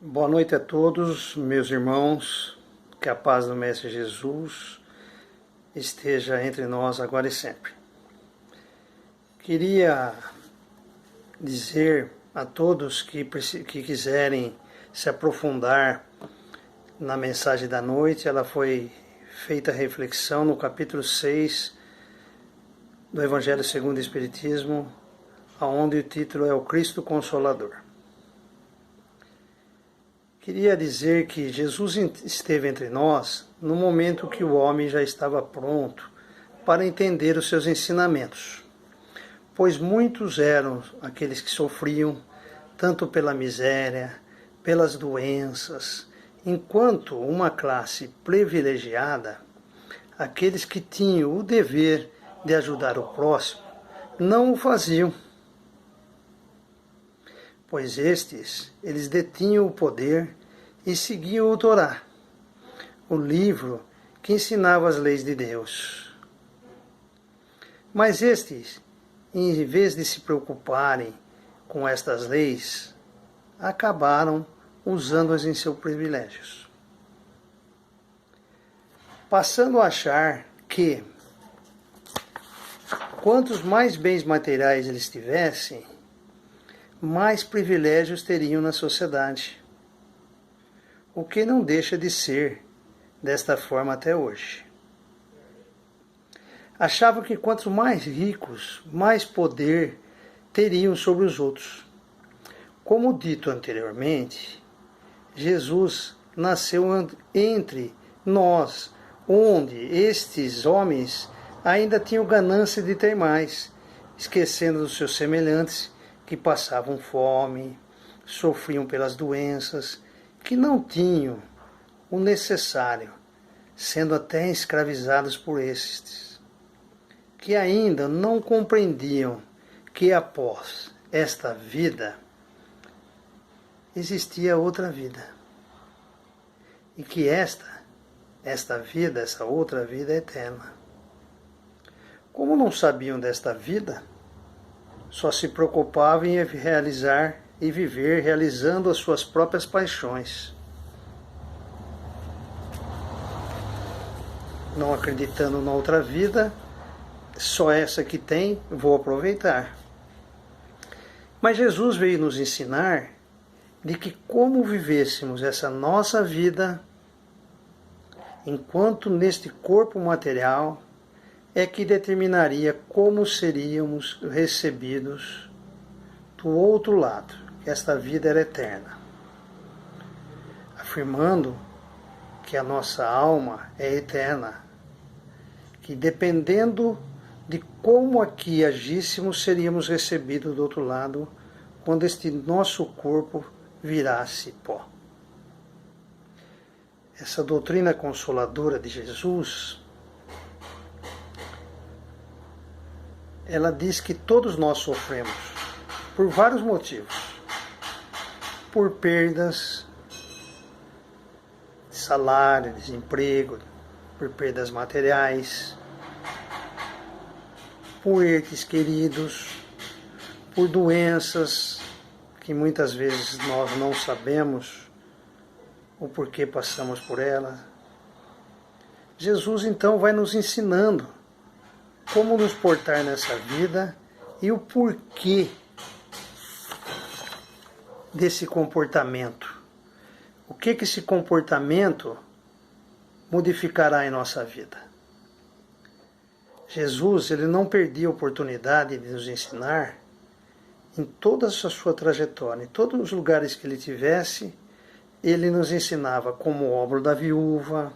Boa noite a todos, meus irmãos, que a paz do Mestre Jesus esteja entre nós agora e sempre. Queria dizer a todos que quiserem se aprofundar na mensagem da noite, ela foi feita reflexão no capítulo 6 do Evangelho segundo o Espiritismo, onde o título é o Cristo Consolador. Queria dizer que Jesus esteve entre nós no momento que o homem já estava pronto para entender os seus ensinamentos, pois muitos eram aqueles que sofriam tanto pela miséria, pelas doenças, enquanto uma classe privilegiada, aqueles que tinham o dever de ajudar o próximo, não o faziam, pois eles detinham o poder e seguiam o Torá, o livro que ensinava as leis de Deus. Mas estes, em vez de se preocuparem com estas leis, acabaram usando-as em seus privilégios, passando a achar que quantos mais bens materiais eles tivessem, mais privilégios teriam na sociedade, o que não deixa de ser desta forma até hoje. Achavam que quanto mais ricos, mais poder teriam sobre os outros. Como dito anteriormente, Jesus nasceu entre nós, onde estes homens ainda tinham ganância de ter mais, esquecendo dos seus semelhantes que passavam fome, sofriam pelas doenças, que não tinham o necessário, sendo até escravizados por estes, que ainda não compreendiam que após esta vida existia outra vida, e que esta vida, essa outra vida é eterna. Como não sabiam desta vida, só se preocupavam em realizar e viver realizando as suas próprias paixões, não acreditando na outra vida, só essa que tem, vou aproveitar. Mas Jesus veio nos ensinar de que como vivêssemos essa nossa vida enquanto neste corpo material é que determinaria como seríamos recebidos do outro lado, que esta vida era eterna, afirmando que a nossa alma é eterna, que dependendo de como aqui agíssemos, seríamos recebidos do outro lado, quando este nosso corpo virasse pó. Essa doutrina consoladora de Jesus, ela diz que todos nós sofremos por vários motivos. Por perdas de salário, desemprego, por perdas materiais, por entes queridos, por doenças que muitas vezes nós não sabemos o porquê passamos por elas. Jesus então vai nos ensinando como nos portar nessa vida e o porquê desse comportamento. O que esse comportamento modificará em nossa vida? Jesus, ele não perdia a oportunidade de nos ensinar em toda a sua trajetória, em todos os lugares que ele tivesse, ele nos ensinava como o óbolo da viúva,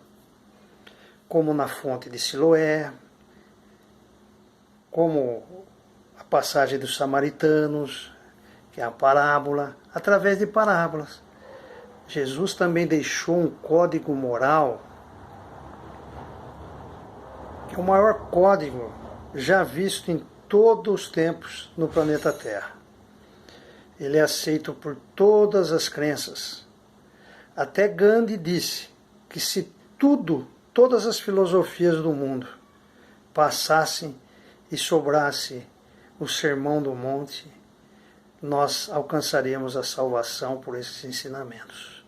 como na fonte de Siloé, como a passagem dos samaritanos, que é a parábola, através de parábolas. Jesus também deixou um código moral, que é o maior código já visto em todos os tempos no planeta Terra. Ele é aceito por todas as crenças. Até Gandhi disse que se todas as filosofias do mundo passassem e sobrasse o Sermão do Monte, nós alcançaremos a salvação por esses ensinamentos.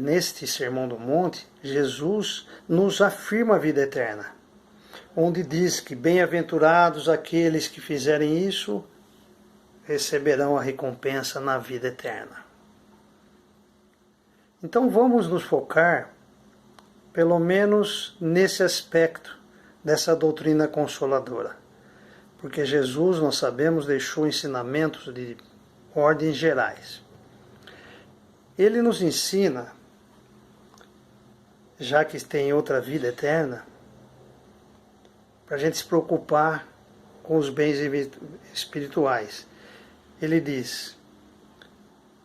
Neste Sermão do Monte, Jesus nos afirma a vida eterna, onde diz que bem-aventurados aqueles que fizerem isso, receberão a recompensa na vida eterna. Então vamos nos focar, pelo menos nesse aspecto dessa doutrina consoladora. Porque Jesus, nós sabemos, deixou ensinamentos de ordens gerais. Ele nos ensina, já que tem outra vida eterna, para a gente se preocupar com os bens espirituais. Ele diz: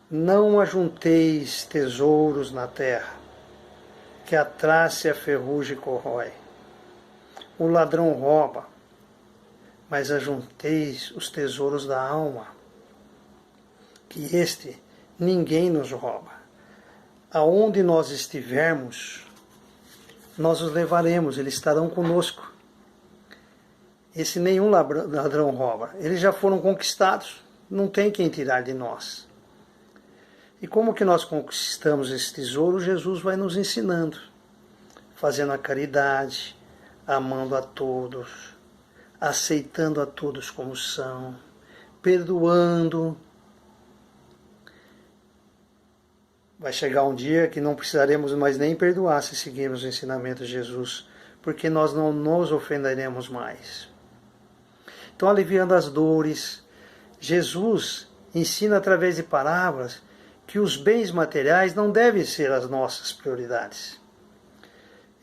não ajunteis tesouros na terra, que a traça e a ferrugem corrói. O ladrão rouba, mas ajunteis os tesouros da alma, que este ninguém nos rouba. Aonde nós estivermos, nós os levaremos, eles estarão conosco. Esse nenhum ladrão rouba, eles já foram conquistados, não tem quem tirar de nós. E como que nós conquistamos esse tesouro? Jesus vai nos ensinando, fazendo a caridade, amando a todos, aceitando a todos como são, perdoando. Vai chegar um dia que não precisaremos mais nem perdoar se seguirmos o ensinamento de Jesus, porque nós não nos ofenderemos mais. Então, aliviando as dores, Jesus ensina através de parábolas que os bens materiais não devem ser as nossas prioridades.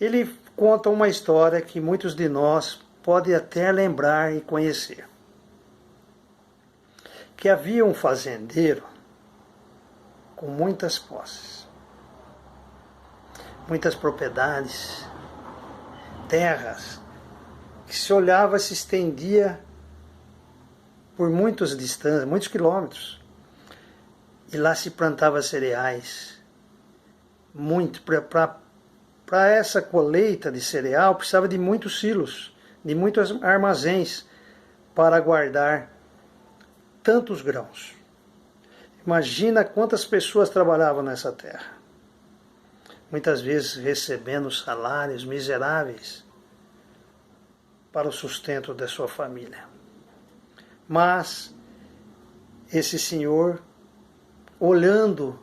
Ele conta uma história que muitos de nós podem até lembrar e conhecer. Que havia um fazendeiro com muitas posses, muitas propriedades, terras, que se olhava se estendia por muitos quilômetros, e lá se plantava cereais. Muito para essa colheita de cereal precisava de muitos silos, de muitos armazéns para guardar tantos grãos. Imagina quantas pessoas trabalhavam nessa terra, muitas vezes recebendo salários miseráveis para o sustento da sua família. Mas esse senhor, olhando,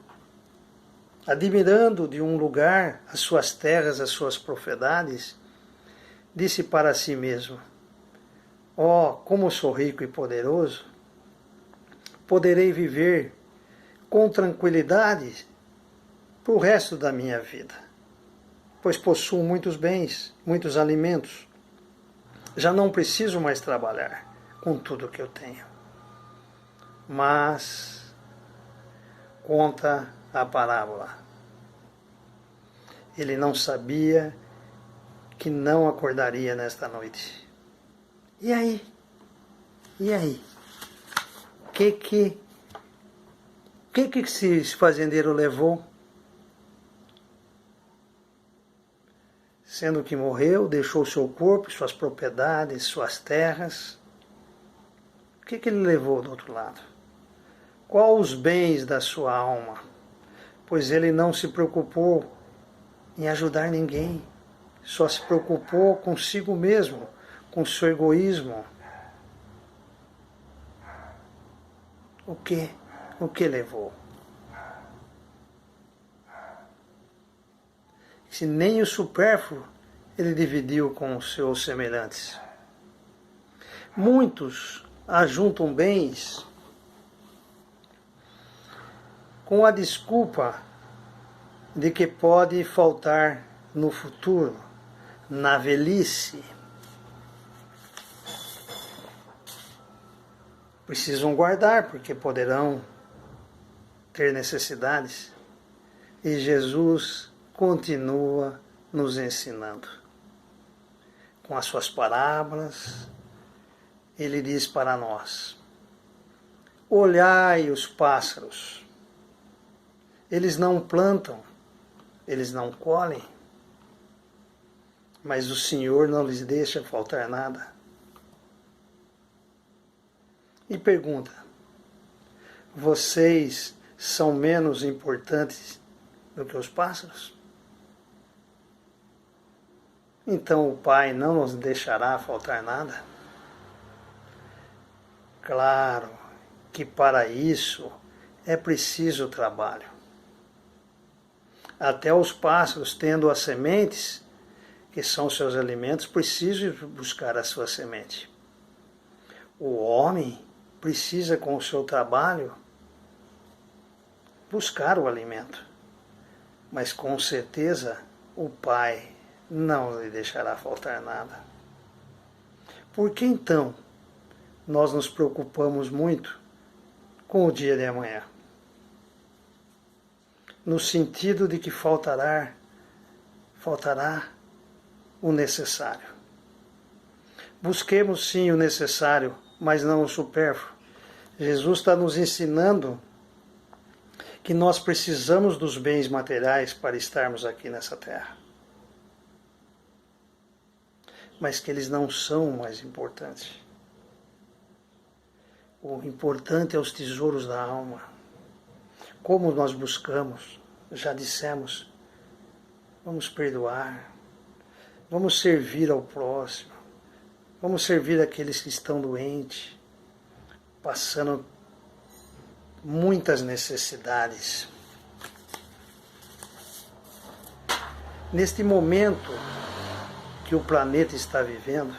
admirando de um lugar as suas terras, as suas propriedades, disse para si mesmo: ó, como sou rico e poderoso, poderei viver com tranquilidade para o resto da minha vida, pois possuo muitos bens, muitos alimentos. Já não preciso mais trabalhar com tudo que eu tenho. Mas conta a parábola, ele não sabia que não acordaria nesta noite. E aí? E aí? Que esse fazendeiro levou? Sendo que morreu, deixou seu corpo, suas propriedades, suas terras. O que ele levou do outro lado? Qual os bens da sua alma? Pois ele não se preocupou em ajudar ninguém, só se preocupou consigo mesmo, com seu egoísmo. O que levou? Se nem o supérfluo ele dividiu com os seus semelhantes. Muitos ajuntam bens com a desculpa de que pode faltar no futuro, na velhice. Precisam guardar, porque poderão ter necessidades. E Jesus continua nos ensinando. Com as suas parábolas, ele diz para nós: olhai os pássaros. Eles não plantam, eles não colhem, mas o Senhor não lhes deixa faltar nada. e pergunta: vocês são menos importantes do que os pássaros? Então o Pai não nos deixará faltar nada? Claro que para isso é preciso trabalho. Até os pássaros, tendo as sementes, que são seus alimentos, precisam buscar a sua semente. O homem precisa, com o seu trabalho, buscar o alimento. Mas com certeza o Pai não lhe deixará faltar nada. Por que então nós nos preocupamos muito com o dia de amanhã? No sentido de que faltará o necessário. Busquemos sim o necessário, mas não o supérfluo. Jesus está nos ensinando que nós precisamos dos bens materiais para estarmos aqui nessa terra. Mas que eles não são o mais importantes. O importante é os tesouros da alma. Como nós buscamos, já dissemos, vamos perdoar, vamos servir ao próximo, vamos servir aqueles que estão doentes, passando muitas necessidades. Neste momento que o planeta está vivendo,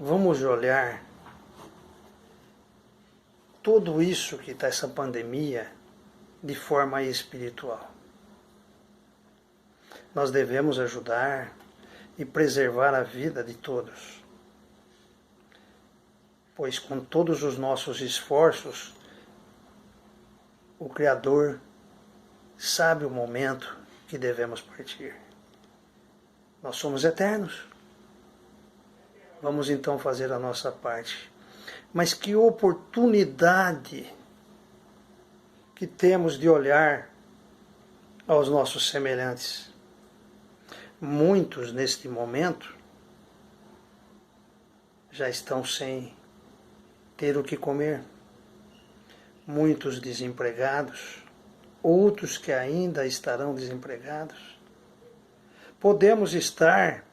vamos olhar tudo isso que está essa pandemia de forma espiritual. Nós devemos ajudar e preservar a vida de todos, pois com todos os nossos esforços, o Criador sabe o momento que devemos partir. Nós somos eternos. Vamos então fazer a nossa parte. Mas que oportunidade que temos de olhar aos nossos semelhantes. Muitos neste momento já estão sem ter o que comer. Muitos desempregados, outros que ainda estarão desempregados. Podemos estar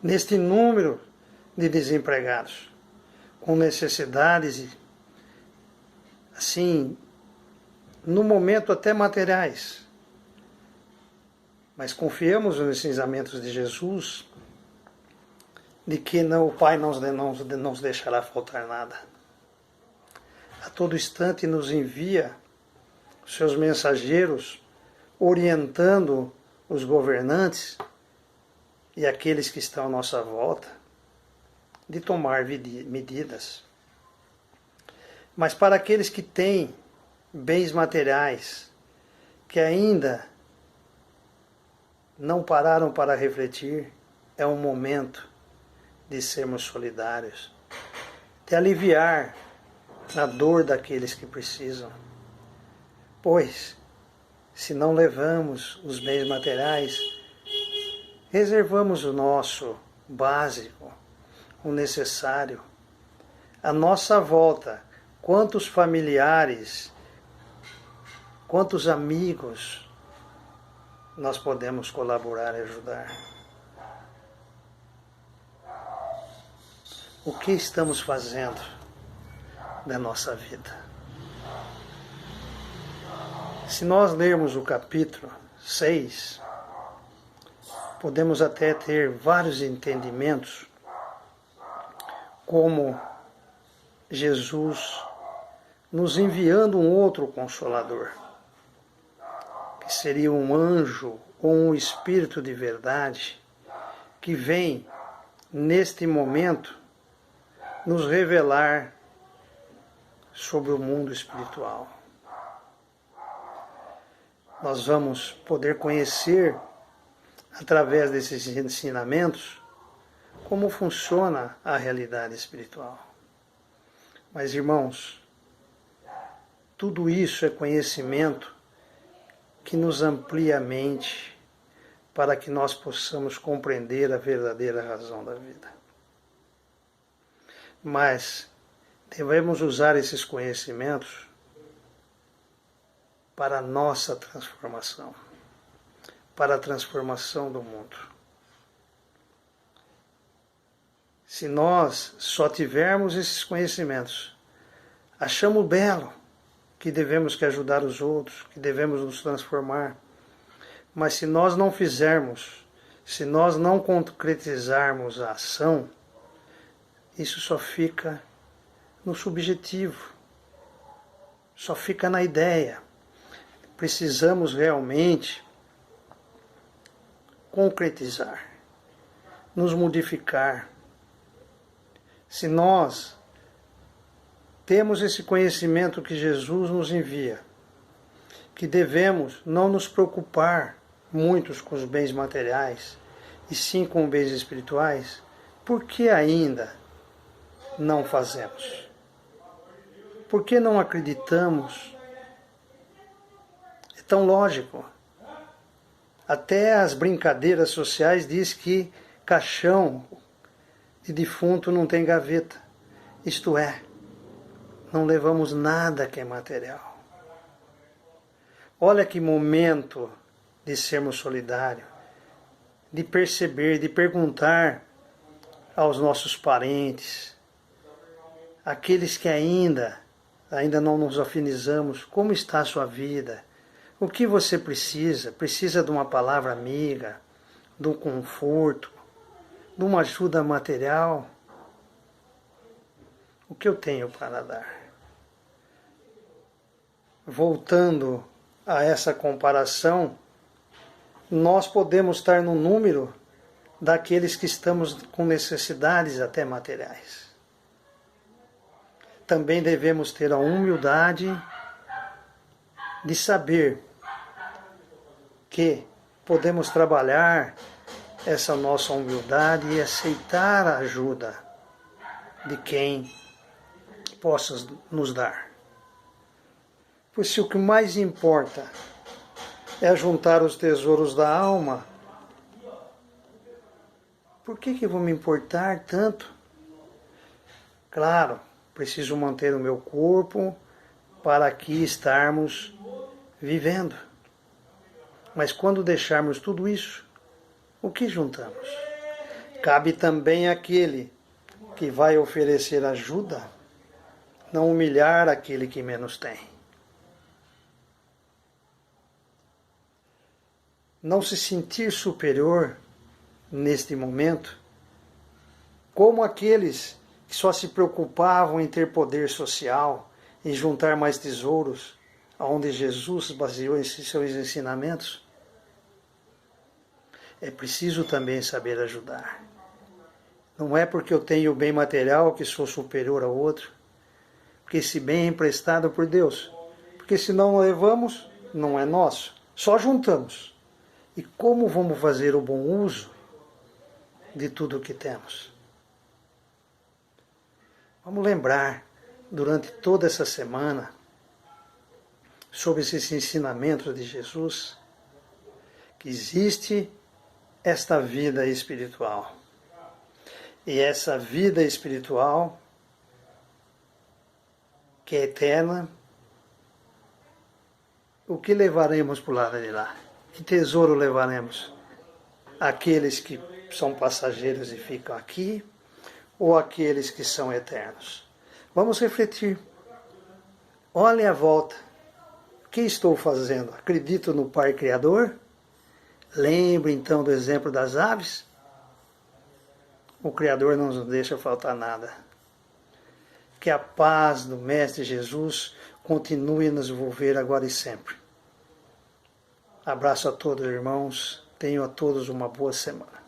neste número de desempregados, com necessidades, assim, no momento até materiais. Mas confiemos nos ensinamentos de Jesus, de que o Pai não nos deixará faltar nada. A todo instante nos envia os seus mensageiros, orientando os governantes e aqueles que estão à nossa volta, de tomar medidas. Mas para aqueles que têm bens materiais, que ainda não pararam para refletir, é um momento de sermos solidários, de aliviar a dor daqueles que precisam. Pois, se não levamos os bens materiais, reservamos o nosso básico, o necessário. À nossa volta, quantos familiares, quantos amigos nós podemos colaborar e ajudar? O que estamos fazendo da nossa vida? Se nós lermos o capítulo 6, podemos até ter vários entendimentos, como Jesus nos enviando um outro Consolador, que seria um anjo ou um Espírito de verdade, que vem neste momento nos revelar sobre o mundo espiritual. Nós vamos poder conhecer, através desses ensinamentos, como funciona a realidade espiritual. Mas, irmãos, tudo isso é conhecimento que nos amplia a mente para que nós possamos compreender a verdadeira razão da vida. mas devemos usar esses conhecimentos para a nossa transformação, para a transformação do mundo. Se nós só tivermos esses conhecimentos, achamos belo que devemos que ajudar os outros, que devemos nos transformar, mas se nós não fizermos, se nós não concretizarmos a ação, isso só fica no subjetivo, só fica na ideia. Precisamos realmente concretizar, nos modificar. Se nós temos esse conhecimento que Jesus nos envia, que devemos não nos preocupar muito com os bens materiais, e sim com os bens espirituais, por que ainda não fazemos? Por que não acreditamos? É tão lógico. Até as brincadeiras sociais diz que caixão de defunto não tem gaveta. Isto é, não levamos nada que é material. Olha que momento de sermos solidários, de perceber, de perguntar aos nossos parentes, aqueles que ainda não nos afinizamos, como está a sua vida? O que você precisa? Precisa de uma palavra amiga, de um conforto, de uma ajuda material? O que eu tenho para dar? Voltando a essa comparação, nós podemos estar no número daqueles que estamos com necessidades até materiais. Também devemos ter a humildade de saber que podemos trabalhar essa nossa humildade e aceitar a ajuda de quem possa nos dar. Pois se o que mais importa é juntar os tesouros da alma, por que vou me importar tanto? Claro, preciso manter o meu corpo para aqui estarmos vivendo. Mas quando deixarmos tudo isso, o que juntamos? Cabe também àquele que vai oferecer ajuda, não humilhar aquele que menos tem. Não se sentir superior neste momento, como aqueles que só se preocupavam em ter poder social, em juntar mais tesouros, aonde Jesus baseou em seus ensinamentos. É preciso também saber ajudar. Não é porque eu tenho bem material que sou superior ao outro, porque esse bem é emprestado por Deus. Porque se não levamos, não é nosso, só juntamos. E como vamos fazer o bom uso de tudo o que temos? Vamos lembrar, durante toda essa semana, sobre esses ensinamentos de Jesus, que existe esta vida espiritual. E essa vida espiritual, que é eterna, o que levaremos para o lado de lá? Que tesouro levaremos? Aqueles que são passageiros e ficam aqui, ou aqueles que são eternos? Vamos refletir. Olhem à volta. O que estou fazendo? Acredito no Pai Criador? Lembre então do exemplo das aves? O Criador não nos deixa faltar nada. Que a paz do Mestre Jesus continue a nos envolver agora e sempre. Abraço a todos, irmãos. Tenham a todos uma boa semana.